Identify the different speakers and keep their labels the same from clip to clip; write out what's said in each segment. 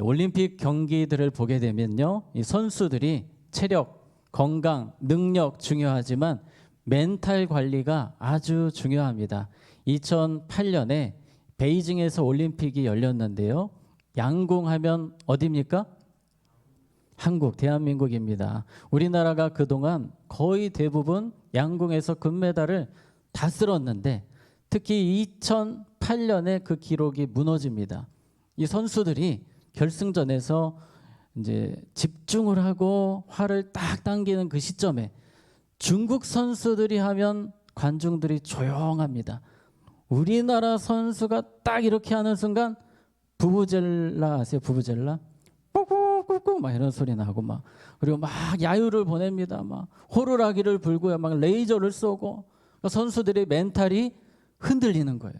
Speaker 1: 올림픽 경기들을 보게 되면요, 이 선수들이 체력, 건강, 능력 중요하지만 멘탈 관리가 아주 중요합니다. 2008년에 베이징에서 올림픽이 열렸는데요. 양궁하면 어디입니까? 한국, 대한민국입니다. 우리나라가 그동안 거의 대부분 양궁에서 금메달을 다 쓸었는데 특히 2008년에 그 기록이 무너집니다. 이 선수들이 결승전에서 이제 집중을 하고 활을 딱 당기는 그 시점에 중국 선수들이 하면 관중들이 조용합니다. 우리나라 선수가 딱 이렇게 하는 순간 부부젤라 아세요? 부부젤라? 꾹꾹꾹꾹 막 이런 소리 나고 막 그리고 막 야유를 보냅니다. 막 호루라기를 불고요. 막 레이저를 쏘고 선수들의 멘탈이 흔들리는 거예요.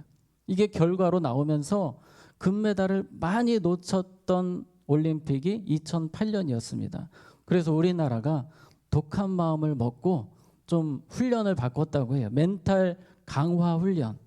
Speaker 1: 이게 결과로 나오면서 금메달을 많이 놓쳤던 올림픽이 2008년이었습니다. 그래서 우리나라가 독한 마음을 먹고 좀 훈련을 바꿨다고 해요. 멘탈 강화 훈련.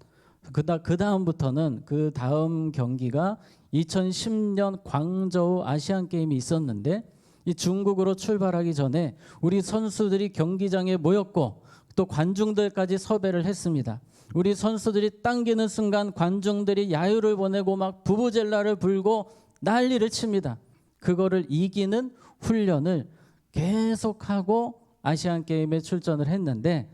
Speaker 1: 그 다음부터는 그 다음 경기가 2010년 광저우 아시안 게임이 있었는데 이 중국으로 출발하기 전에 우리 선수들이 경기장에 모였고 또 관중들까지 섭외를 했습니다. 우리 선수들이 당기는 순간 관중들이 야유를 보내고 막 부부젤라를 불고 난리를 칩니다. 그거를 이기는 훈련을 계속하고 아시안 게임에 출전을 했는데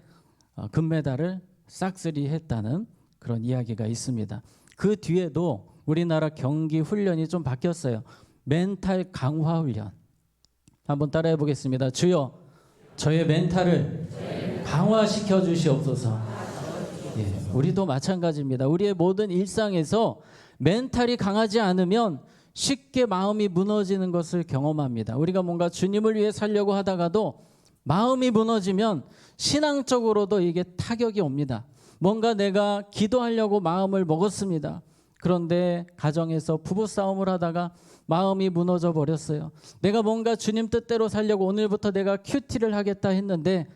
Speaker 1: 금메달을 싹쓸이 했다는 그런 이야기가 있습니다. 그 뒤에도 우리나라 경기 훈련이 좀 바뀌었어요. 멘탈 강화 훈련. 한번 따라해 보겠습니다. 주여, 저의 멘탈을 강화시켜 주시옵소서. 우리도 마찬가지입니다. 우리의 모든 일상에서 멘탈이 강하지 않으면 쉽게 마음이 무너지는 것을 경험합니다. 우리가 뭔가 주님을 위해 살려고 하다가도 마음이 무너지면 신앙적으로도 이게 타격이 옵니다. 뭔가 내가 기도하려고 마음을 먹었습니다. 그런데 가정에서 부부싸움을 하다가 마음이 무너져 버렸어요. 내가 뭔가 주님 뜻대로 살려고 오늘부터 내가 큐티를 하겠다 했는데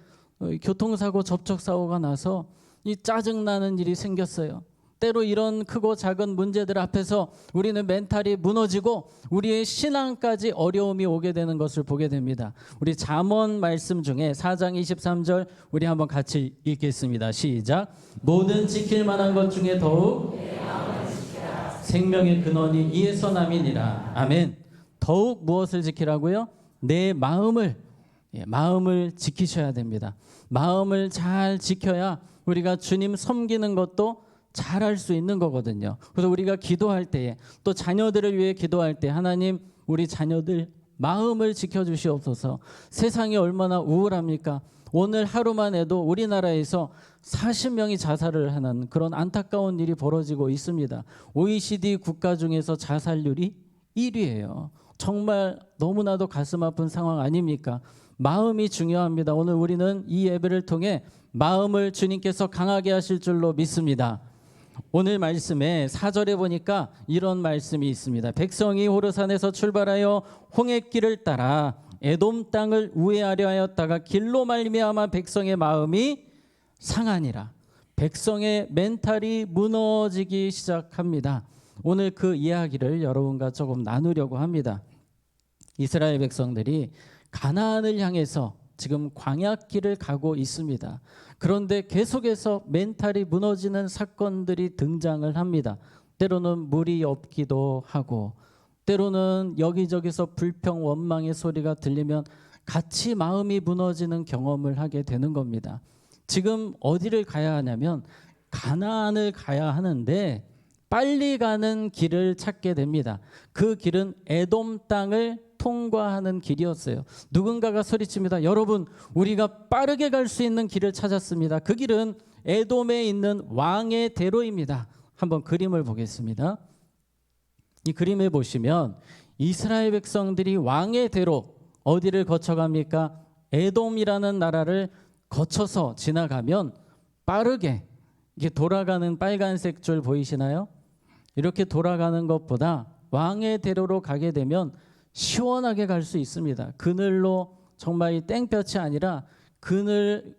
Speaker 1: 교통사고 접촉사고가 나서 이 짜증나는 일이 생겼어요. 때로 이런 크고 작은 문제들 앞에서 우리는 멘탈이 무너지고 우리의 신앙까지 어려움이 오게 되는 것을 보게 됩니다. 우리 잠언 말씀 중에 4장 23절 우리 한번 같이 읽겠습니다. 시작. 모든 지킬 만한 것 중에 더욱 생명의 근원이 이에서 남이니라. 아멘. 더욱 무엇을 지키라고요? 내 마음을 지키셔야 됩니다. 마음을 잘 지켜야 우리가 주님 섬기는 것도 잘할 수 있는 거거든요. 그래서 우리가 기도할 때에 또 자녀들을 위해 기도할 때 하나님 우리 자녀들 마음을 지켜주시옵소서. 세상이 얼마나 우울합니까? 오늘 하루만 해도 우리나라에서 40명이 자살을 하는 그런 안타까운 일이 벌어지고 있습니다. OECD 국가 중에서 자살률이 1위예요. 정말 너무나도 가슴 아픈 상황 아닙니까? 마음이 중요합니다. 오늘 우리는 이 예배를 통해 마음을 주님께서 강하게 하실 줄로 믿습니다. 오늘 말씀에 4절에 보니까 이런 말씀이 있습니다. 백성이 호르산에서 출발하여 홍해길을 따라 에돔 땅을 우회하려 하였다가 길로 말미암아 백성의 마음이 상하니라. 백성의 멘탈이 무너지기 시작합니다. 오늘 그 이야기를 여러분과 조금 나누려고 합니다. 이스라엘 백성들이 가나안을 향해서 지금 광야길을 가고 있습니다. 그런데 계속해서 멘탈이 무너지는 사건들이 등장을 합니다. 때로는 물이 없기도 하고 때로는 여기저기서 불평 원망의 소리가 들리면 같이 마음이 무너지는 경험을 하게 되는 겁니다. 지금 어디를 가야 하냐면 가나안을 가야 하는데 빨리 가는 길을 찾게 됩니다. 그 길은 에돔 땅을 통과하는 길이었어요. 누군가가 소리칩니다. 여러분, 우리가 빠르게 갈 수 있는 길을 찾았습니다. 그 길은 에돔에 있는 왕의 대로입니다. 한번 그림을 보겠습니다. 이 그림에 보시면 이스라엘 백성들이 왕의 대로 어디를 거쳐갑니까? 에돔이라는 나라를 거쳐서 지나가면 빠르게 이게 돌아가는 빨간색 줄 보이시나요? 이렇게 돌아가는 것보다 왕의 대로로 가게 되면 시원하게 갈 수 있습니다. 그늘로 정말 이 땡볕이 아니라 그늘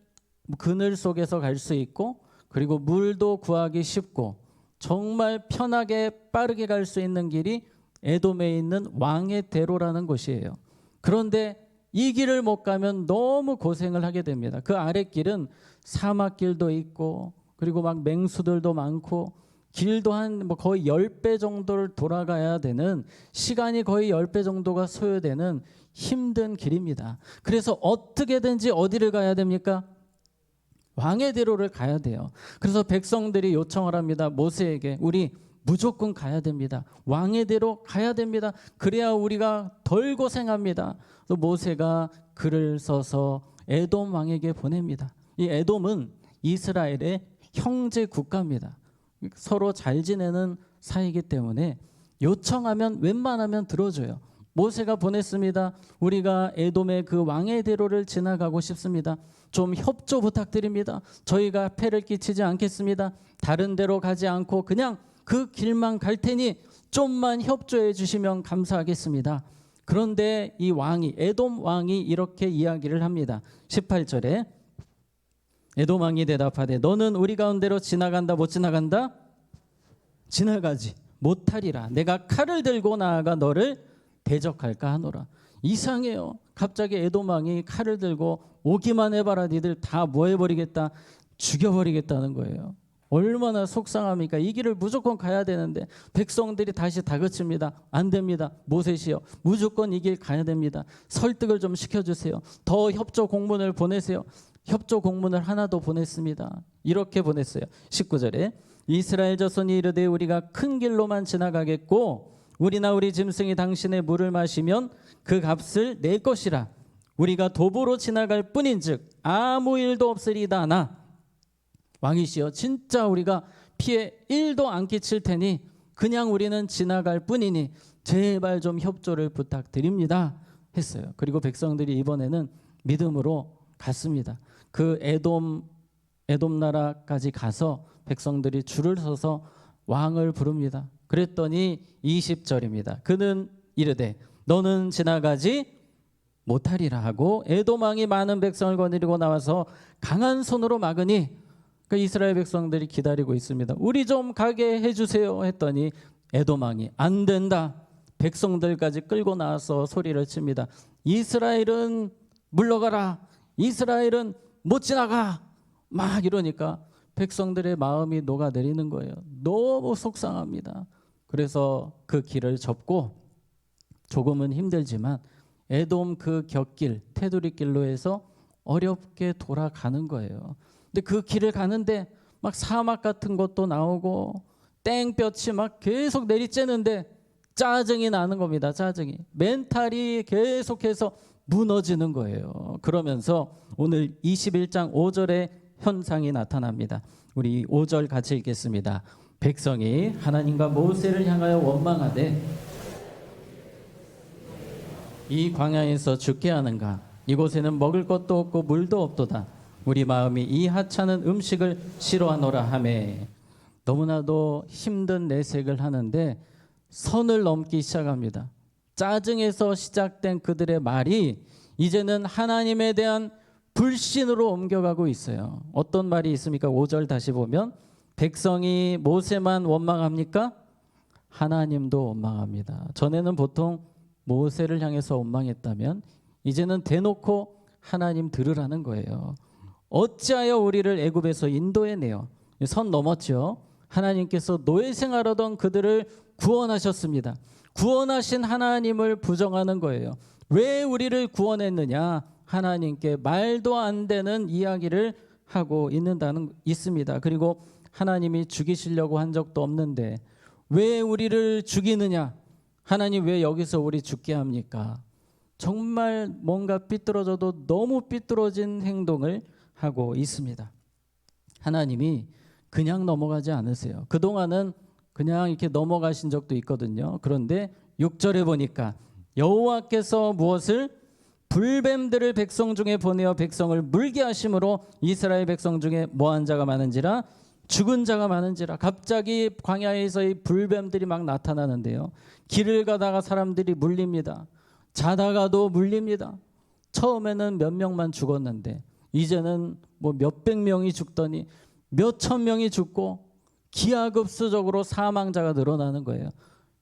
Speaker 1: 속에서 갈 수 있고 그리고 물도 구하기 쉽고 정말 편하게 빠르게 갈 수 있는 길이 에돔에 있는 왕의 대로라는 곳이에요. 그런데 이 길을 못 가면 너무 고생을 하게 됩니다. 그 아랫길은 사막길도 있고 그리고 막 맹수들도 많고 길도 한 뭐 거의 10배 정도를 돌아가야 되는, 시간이 거의 10배 정도가 소요되는 힘든 길입니다. 그래서 어떻게든지 어디를 가야 됩니까? 왕의 대로를 가야 돼요. 그래서 백성들이 요청을 합니다. 모세에게 우리 무조건 가야 됩니다. 왕의 대로 가야 됩니다. 그래야 우리가 덜 고생합니다. 또 모세가 글을 써서 에돔 왕에게 보냅니다. 이 에돔은 이스라엘의 형제 국가입니다. 서로 잘 지내는 사이이기 때문에 요청하면 웬만하면 들어줘요. 모세가 보냈습니다. 우리가 에돔의 그 왕의 대로를 지나가고 싶습니다. 좀 협조 부탁드립니다. 저희가 폐를 끼치지 않겠습니다. 다른 데로 가지 않고 그냥 그 길만 갈 테니 좀만 협조해 주시면 감사하겠습니다. 그런데 이 왕이, 에돔 왕이 이렇게 이야기를 합니다. 18절에 에돔 왕이 대답하되 너는 우리 가운데로 지나간다 못 지나간다? 지나가지 못하리라. 내가 칼을 들고 나아가 너를 대적할까 하노라. 이상해요. 갑자기 에돔 왕이 칼을 들고 오기만 해봐라 니들 다 뭐 해버리겠다, 죽여버리겠다는 거예요. 얼마나 속상합니까? 이 길을 무조건 가야 되는데 백성들이 다시 다그칩니다. 안 됩니다. 모세시여 무조건 이 길 가야 됩니다. 설득을 좀 시켜주세요. 더 협조 공문을 보내세요. 협조 공문을 하나도 보냈습니다. 이렇게 보냈어요. 19절에 이스라엘 자손이 이르되 우리가 큰 길로만 지나가겠고 우리나 우리 짐승이 당신의 물을 마시면 그 값을 낼 것이라. 우리가 도보로 지나갈 뿐인즉 아무 일도 없으리다 하나 왕이시여 진짜 우리가 피해 1도 안 끼칠 테니 그냥 우리는 지나갈 뿐이니 제발 좀 협조를 부탁드립니다 했어요. 그리고 백성들이 이번에는 믿음으로 갔습니다. 그 에돔 나라까지 가서 백성들이 줄을 서서 왕을 부릅니다. 그랬더니 20절입니다. 그는 이르되 너는 지나가지 못하리라 하고 에돔 왕이 많은 백성을 거느리고 나와서 강한 손으로 막으니 그 이스라엘 백성들이 기다리고 있습니다. 우리 좀 가게 해주세요 했더니 에돔 왕이 안 된다. 백성들까지 끌고 나와서 소리를 칩니다. 이스라엘은 물러가라. 이스라엘은 못 지나가. 막 이러니까 백성들의 마음이 녹아내리는 거예요. 너무 속상합니다. 그래서 그 길을 접고 조금은 힘들지만 에돔 그 곁길 테두리길로 해서 어렵게 돌아가는 거예요. 근데 그 길을 가는데 막 사막 같은 것도 나오고 땡볕이 막 계속 내리쬐는데 짜증이 나는 겁니다. 짜증이. 멘탈이 계속해서 무너지는 거예요. 그러면서 오늘 21장 5절에 현상이 나타납니다. 우리 5절 같이 읽겠습니다. 백성이 하나님과 모세를 향하여 원망하되 이 광야에서 죽게 하는가? 이곳에는 먹을 것도 없고 물도 없도다. 우리 마음이 이 하찮은 음식을 싫어하노라 하매. 너무나도 힘든 내색을 하는데 선을 넘기 시작합니다. 짜증에서 시작된 그들의 말이 이제는 하나님에 대한 불신으로 옮겨가고 있어요. 어떤 말이 있습니까? 5절 다시 보면 백성이 모세만 원망합니까? 하나님도 원망합니다. 전에는 보통 모세를 향해서 원망했다면 이제는 대놓고 하나님 들으라는 거예요. 어찌하여 우리를 애굽에서 인도해내어 선 넘었죠. 하나님께서 노예 생활하던 그들을 구원하셨습니다. 구원하신 하나님을 부정하는 거예요. 왜 우리를 구원했느냐? 하나님께 말도 안 되는 이야기를 하고 있습니다. 그리고 하나님이 죽이시려고 한 적도 없는데 왜 우리를 죽이느냐? 하나님 왜 여기서 우리 죽게 합니까? 정말 뭔가 삐뚤어져도 너무 삐뚤어진 행동을 하고 있습니다. 하나님이 그냥 넘어가지 않으세요. 그동안은 그냥 이렇게 넘어가신 적도 있거든요. 그런데 6절에 보니까 여호와께서 무엇을? 불뱀들을 백성 중에 보내어 백성을 물게 하심으로 이스라엘 백성 중에 뭐한 자가 많은지라? 죽은 자가 많은지라. 갑자기 광야에서 이 불뱀들이 막 나타나는데요. 길을 가다가 사람들이 물립니다. 자다가도 물립니다. 처음에는 몇 명만 죽었는데 이제는 뭐 몇백 명이 죽더니 몇천 명이 죽고 기하급수적으로 사망자가 늘어나는 거예요.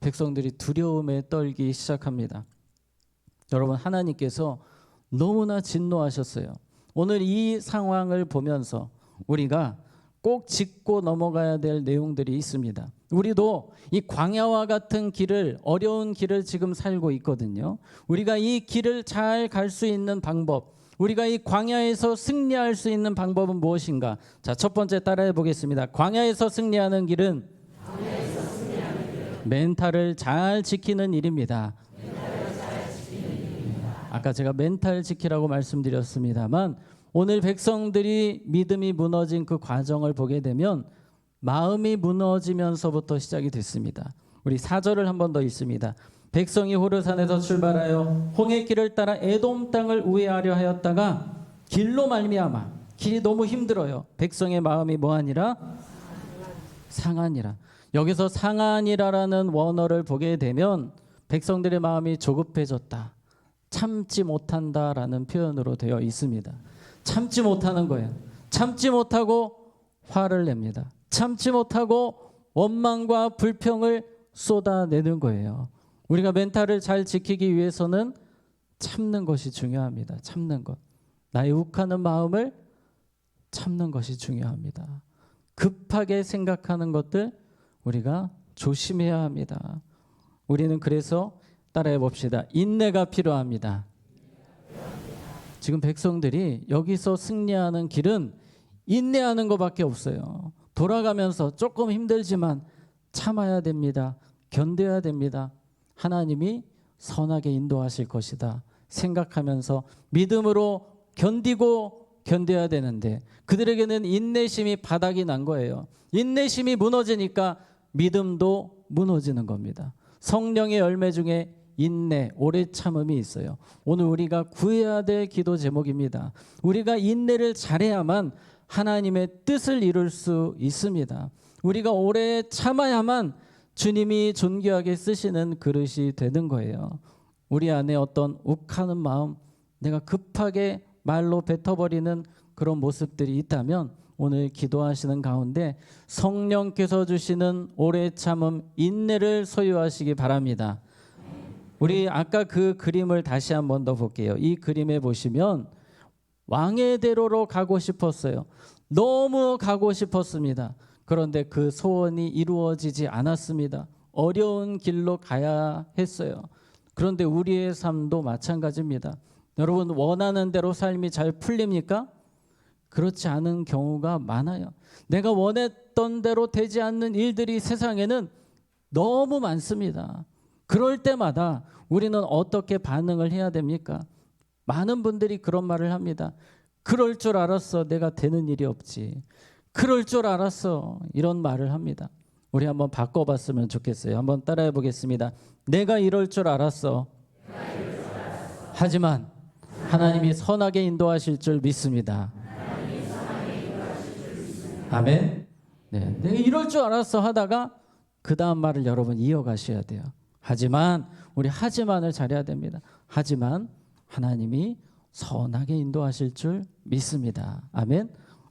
Speaker 1: 백성들이 두려움에 떨기 시작합니다. 여러분, 하나님께서 너무나 진노하셨어요. 오늘 이 상황을 보면서 우리가 꼭 짚고 넘어가야 될 내용들이 있습니다. 우리도 이 광야와 같은 길을, 어려운 길을 지금 살고 있거든요. 우리가 이 길을 잘 갈 수 있는 방법, 우리가 이 광야에서 승리할 수 있는 방법은 무엇인가? 자, 첫 번째 따라해 보겠습니다. 광야에서 승리하는 길은 멘탈을 잘 지키는 일입니다. 아까 제가 멘탈 지키라고 말씀드렸습니다만, 오늘 백성들이 믿음이 무너진 그 과정을 보게 되면 마음이 무너지면서부터 시작이 됐습니다. 우리 4절을 한 번 더 읽습니다. 백성이 호르산에서 출발하여 홍해 길을 따라 에돔 땅을 우회하려 하였다가 길로 말미암아, 길이 너무 힘들어요. 백성의 마음이 뭐하니라? 상하니라. 여기서 상하니라라는 원어를 보게 되면 백성들의 마음이 조급해졌다, 참지 못한다라는 표현으로 되어 있습니다. 참지 못하는 거예요. 참지 못하고 화를 냅니다. 참지 못하고 원망과 불평을 쏟아내는 거예요. 우리가 멘탈을 잘 지키기 위해서는 참는 것이 중요합니다. 참는 것. 나의 욱하는 마음을 참는 것이 중요합니다. 급하게 생각하는 것들 우리가 조심해야 합니다. 우리는 그래서 따라해 봅시다. 인내가 필요합니다. 지금 백성들이 여기서 승리하는 길은 인내하는 것밖에 없어요. 돌아가면서 조금 힘들지만 참아야 됩니다. 견뎌야 됩니다. 하나님이 선하게 인도하실 것이다 생각하면서 믿음으로 견디고 견뎌야 되는데, 그들에게는 인내심이 바닥이 난 거예요. 인내심이 무너지니까 믿음도 무너지는 겁니다. 성령의 열매 중에 인내, 오래 참음이 있어요. 오늘 우리가 구해야 될 기도 제목입니다. 우리가 인내를 잘해야만 하나님의 뜻을 이룰 수 있습니다. 우리가 오래 참아야만 주님이 존귀하게 쓰시는 그릇이 되는 거예요. 우리 안에 어떤 욱하는 마음, 내가 급하게 말로 뱉어버리는 그런 모습들이 있다면 오늘 기도하시는 가운데 성령께서 주시는 오래 참음, 인내를 소유하시기 바랍니다. 우리 아까 그 그림을 다시 한 번 더 볼게요. 이 그림에 보시면 왕의 대로로 가고 싶었어요. 너무 가고 싶었습니다. 그런데 그 소원이 이루어지지 않았습니다. 어려운 길로 가야 했어요. 그런데 우리의 삶도 마찬가지입니다. 여러분, 원하는 대로 삶이 잘 풀립니까? 그렇지 않은 경우가 많아요. 내가 원했던 대로 되지 않는 일들이 세상에는 너무 많습니다. 그럴 때마다 우리는 어떻게 반응을 해야 됩니까? 많은 분들이 그런 말을 합니다. 그럴 줄 알았어. 내가 되는 일이 없지. 그럴 줄 알았어. 이런 말을 합니다. 우리 한번 바꿔봤으면 좋겠어요. 한번 따라해 보겠습니다. 내가 이럴 줄 알았어. 하지만 하나님이 선하게 인도하실 줄 믿습니다. 아멘. 네, 내가 이럴 줄 알았어 하다가 그 다음 말을 여러분 이어가셔야 돼요. 하지만 우리 하지만을 잘해야 됩니다. 하지만 하나님이 선하게 인도하실 줄 믿습니다. 아멘.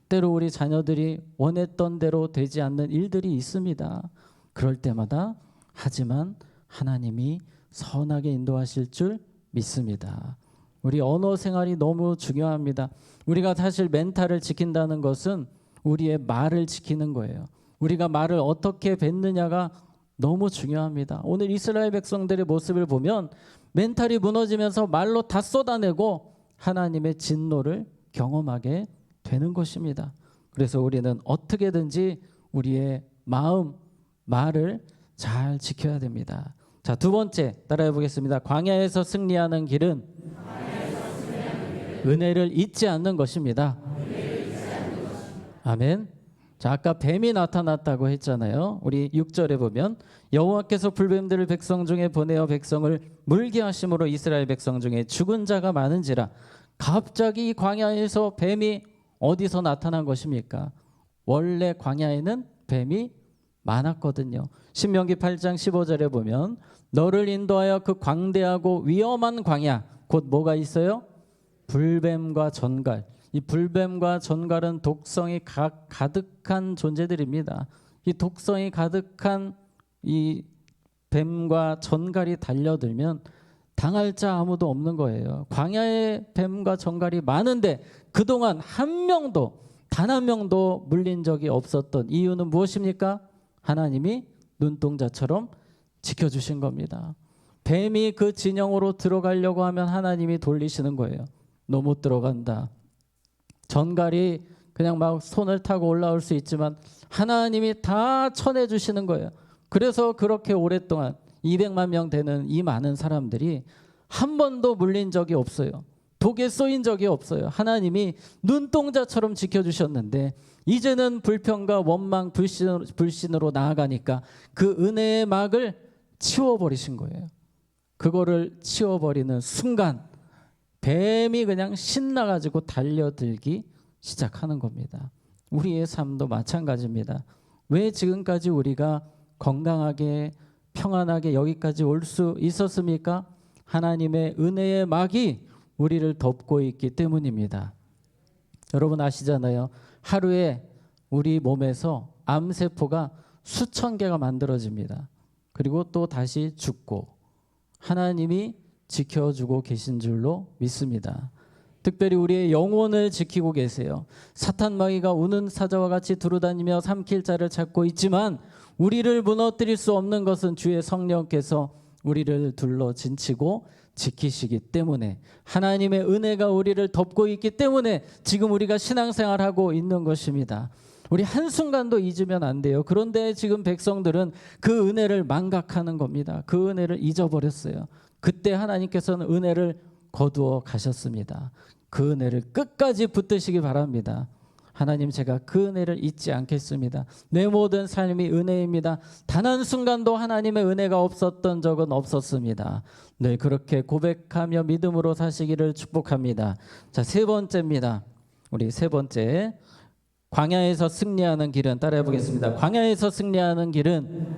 Speaker 1: 때로 우리 자녀들이 원했던 대로 되지 않는 일들이 있습니다. 그럴 때마다 하지만 하나님이 선하게 인도하실 줄 믿습니다. 우리 언어 생활이 너무 중요합니다. 우리가 사실 멘탈을 지킨다는 것은 우리의 말을 지키는 거예요. 우리가 말을 어떻게 뱉느냐가 너무 중요합니다. 오늘 이스라엘 백성들의 모습을 보면 멘탈이 무너지면서 말로 다 쏟아내고 하나님의 진노를 경험하게 되는 것입니다. 그래서 우리는 어떻게든지 우리의 마음, 말을 잘 지켜야 됩니다. 자, 두 번째 따라해 보겠습니다. 광야에서 승리하는 길은 은혜를 잊지 않는 것입니다. 아멘. 자, 아까 뱀이 나타났다고 했잖아요. 우리 6절에 보면 여호와께서 불뱀들을 백성 중에 보내어 백성을 물게 하심으로 이스라엘 백성 중에 죽은 자가 많은지라. 갑자기 이 광야에서 뱀이 어디서 나타난 것입니까? 원래 광야에는 뱀이 많았거든요. 신명기 8장 15절에 보면 너를 인도하여 그 광대하고 위험한 광야, 곧 뭐가 있어요? 불뱀과 전갈. 이 불뱀과 전갈은 독성이 가득한 존재들입니다. 이 독성이 가득한 이 뱀과 전갈이 달려들면 당할 자 아무도 없는 거예요. 광야에 뱀과 전갈이 많은데 그동안 단 한 명도 물린 적이 없었던 이유는 무엇입니까? 하나님이 눈동자처럼 지켜주신 겁니다. 뱀이 그 진영으로 들어가려고 하면 하나님이 돌리시는 거예요. 너 못 들어간다. 전갈이 그냥 막 손을 타고 올라올 수 있지만 하나님이 다 쳐내주시는 거예요. 그래서 그렇게 오랫동안 200만 명 되는 이 많은 사람들이 한 번도 물린 적이 없어요. 독에 쏘인 적이 없어요. 하나님이 눈동자처럼 지켜주셨는데 이제는 불평과 원망, 불신으로 나아가니까 그 은혜의 막을 치워버리신 거예요. 그거를 치워버리는 순간 뱀이 그냥 신나가지고 달려들기 시작하는 겁니다. 우리의 삶도 마찬가지입니다. 왜 지금까지 우리가 건강하게 평안하게 여기까지 올 수 있었습니까? 하나님의 은혜의 막이 우리를 덮고 있기 때문입니다. 여러분 아시잖아요. 하루에 우리 몸에서 암세포가 수천 개가 만들어집니다. 그리고 또 다시 죽고 하나님이 지켜주고 계신 줄로 믿습니다. 특별히 우리의 영혼을 지키고 계세요. 사탄 마귀가 우는 사자와 같이 두루다니며 삼킬 자를 찾고 있지만 우리를 무너뜨릴 수 없는 것은 주의 성령께서 우리를 둘러 진치고 지키시기 때문에 하나님의 은혜가 우리를 덮고 있기 때문에 지금 우리가 신앙생활하고 있는 것입니다. 우리 한순간도 잊으면 안 돼요. 그런데 지금 백성들은 그 은혜를 망각하는 겁니다. 그 은혜를 잊어버렸어요. 그때 하나님께서는 은혜를 거두어 가셨습니다. 그 은혜를 끝까지 붙드시기 바랍니다. 하나님, 제가 그 은혜를 잊지 않겠습니다. 내 모든 삶이 은혜입니다. 단 한순간도 하나님의 은혜가 없었던 적은 없었습니다. 네, 그렇게 고백하며 믿음으로 사시기를 축복합니다. 자, 세 번째입니다. 우리 세 번째, 광야에서 승리하는 길은, 따라해 보겠습니다. 광야에서 승리하는 길은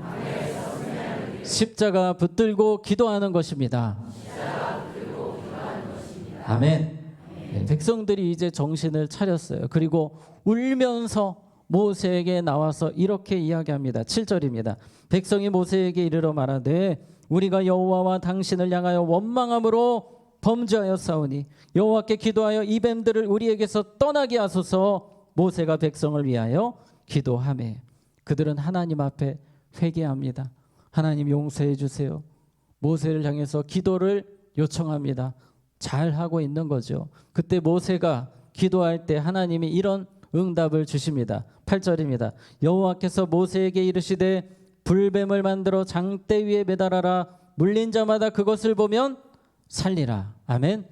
Speaker 1: 십자가 붙들고 기도하는 것입니다. 아멘. 네, 백성들이 이제 정신을 차렸어요. 그리고 울면서 모세에게 나와서 이렇게 이야기합니다. 7절입니다. 백성이 모세에게 이르러 말하되 우리가 여호와와 당신을 향하여 원망함으로 범죄하였사오니 여호와께 기도하여 이 뱀들을 우리에게서 떠나게 하소서. 모세가 백성을 위하여 기도하매 그들은 하나님 앞에 회개합니다. 하나님 용서해 주세요. 모세를 향해서 기도를 요청합니다. 잘하고 있는 거죠. 그때 모세가 기도할 때 하나님이 이런 응답을 주십니다. 8절입니다. 여호와께서 모세에게 이르시되 불뱀을 만들어 장대 위에 매달아라. 물린 자마다 그것을 보면 살리라. 아멘.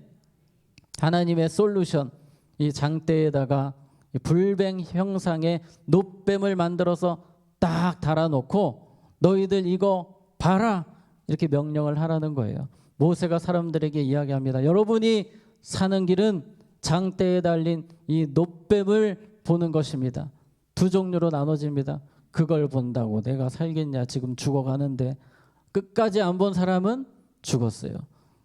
Speaker 1: 하나님의 솔루션, 이 장대에다가 불뱀 형상의 놋뱀을 만들어서 딱 달아놓고 너희들 이거 봐라, 이렇게 명령을 하라는 거예요. 모세가 사람들에게 이야기합니다. 여러분이 사는 길은 장대에 달린 이 놋뱀을 보는 것입니다. 두 종류로 나눠집니다. 그걸 본다고 내가 살겠냐, 지금 죽어가는데. 끝까지 안 본 사람은 죽었어요.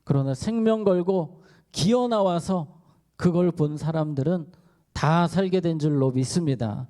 Speaker 1: 그러나 생명 걸고 기어 나와서 그걸 본 사람들은 다 살게 된 줄로 믿습니다.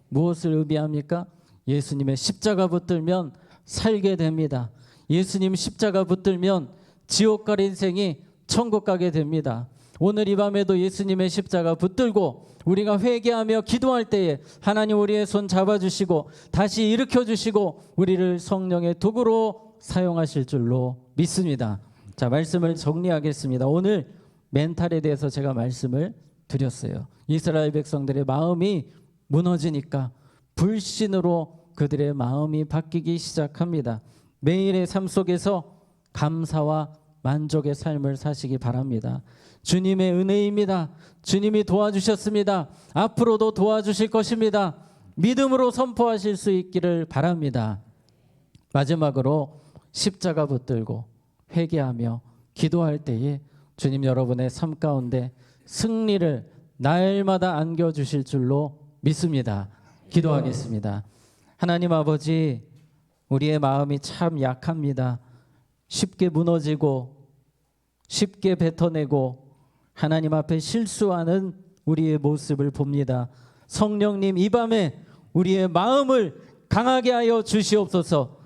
Speaker 1: 무엇을 의미합니까? 예수님의 십자가 붙들면 살게 됩니다. 예수님 십자가 붙들면 지옥 갈 인생이 천국 가게 됩니다. 오늘 이 밤에도 예수님의 십자가 붙들고 우리가 회개하며 기도할 때에 하나님 우리의 손 잡아주시고 다시 일으켜주시고 우리를 성령의 도구로 사용하실 줄로 믿습니다. 자, 말씀을 정리하겠습니다. 오늘 멘탈에 대해서 제가 말씀을 드렸어요. 이스라엘 백성들의 마음이 무너지니까 불신으로 그들의 마음이 바뀌기 시작합니다. 매일의 삶 속에서 감사와 만족의 삶을 사시기 바랍니다. 주님의 은혜입니다. 주님이 도와주셨습니다. 앞으로도 도와주실 것입니다. 믿음으로 선포하실 수 있기를 바랍니다. 마지막으로 십자가 붙들고 회개하며 기도할 때에 주님 여러분의 삶 가운데 승리를 날마다 안겨주실 줄로 믿습니다. 기도하겠습니다. 하나님 아버지, 우리의 마음이 참 약합니다. 쉽게 무너지고 쉽게 뱉어내고 하나님 앞에 실수하는 우리의 모습을 봅니다. 성령님, 이 밤에 우리의 마음을 강하게 하여 주시옵소서.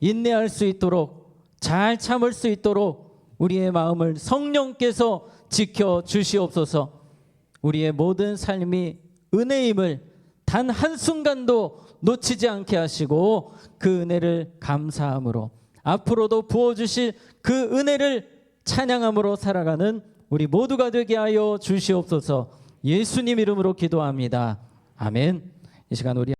Speaker 1: 인내할 수 있도록, 잘 참을 수 있도록 우리의 마음을 성령께서 지켜 주시옵소서. 우리의 모든 삶이 은혜임을 단 한순간도 놓치지 않게 하시고 그 은혜를 감사함으로 앞으로도 부어주실 그 은혜를 찬양함으로 살아가는 우리 모두가 되게 하여 주시옵소서. 예수님 이름으로 기도합니다. 아멘. 이 시간 우리